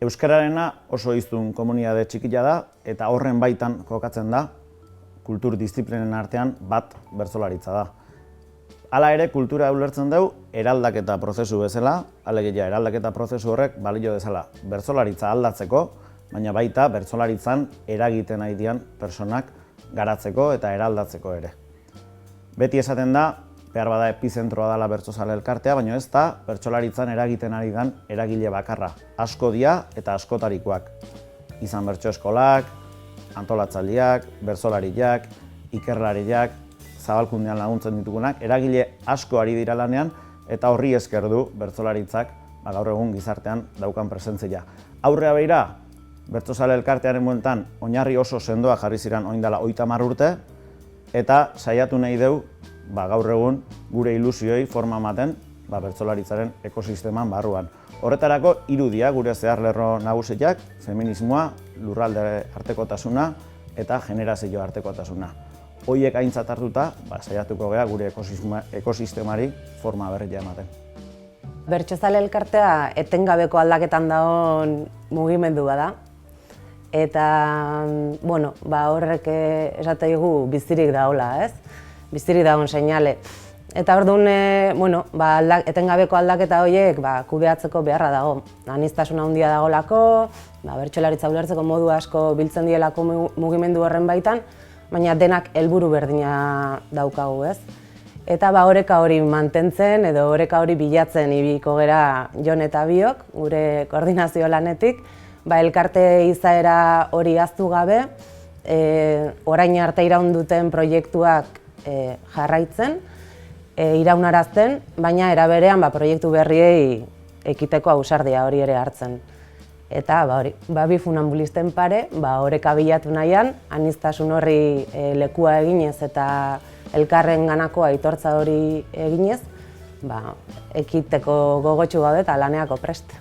Euskararena oso hiztun komunitate txikia da eta horren baitan kokatzen da kultur disiplinen artean bat bertsolaritza da. Hala ere, kultura ulertzen dugu eraldaketa prozesu bezala, alegia eraldaketa prozesu horrek balio dezala bertsolaritza aldatzeko, baina baita bertsolaritzan eragiten nahi dian pertsonak garatzeko eta eraldatzeko ere. Beti esaten da, behar bada epizentroa dela bertsozale elkartea, baina ez da bertsolaritzan eragiten ari den eragile bakarra. Asko dira eta askotarikoak. Izan bertso eskolak, antolatzaileak, bertsolariak, ikerlariak, zabalkundean laguntzen ditugunak, eragile asko ari dira lanean eta horri esker du bertsolaritzak gaur egun gizartean daukan presentzia. Aurrea begira, bertsozale elkartearen bueltan oinarri oso sendoa jarri ziren orain dela 30 urte eta saiatu nahi dugu gaur egun gure ilusioi forma ematen bertsolaritzaren ekosisteman barruan. Horretarako 3 dira gure zeharlerro nagusiak, feminismoa, lurralde artekotasuna eta generazio artekotasuna. Horiek aintzat hartuta, saiatuko gara gure ekosistemari forma berria ematen. Bertsozale elkartea etengabeko aldaketan dagoen mugimendua da. Eta, horrek esate digu bizirik dagoela, ez? Bizirik dagoen seinale. Eta orduan, etengabeko aldaketa horiek kudeatzeko beharra dago. Aniztasuna handia dagoelako, bertsolaritza ulertzeko modu asko biltzen dielako mugimendu horren baitan, baina denak helburu berdina daukagu, ez? Eta oreka hori mantentzen edo oreka hori bilatzen ibiliko gera Jon eta biok, gure koordinazio lanetik, elkarte izaera hori ahaztu gabe, orain arte iraun duten proiektuak jarraitzen, iraunarazten, baina era berean proiektu berriei ekiteko ausardia hori ere hartzen. Eta bi funambulisten pare, oreka bilatu nahian, aniztasun horri lekua eginez eta elkarren ganako aitortza hori eginez, ekiteko gogotsu gaude eta laneako prest.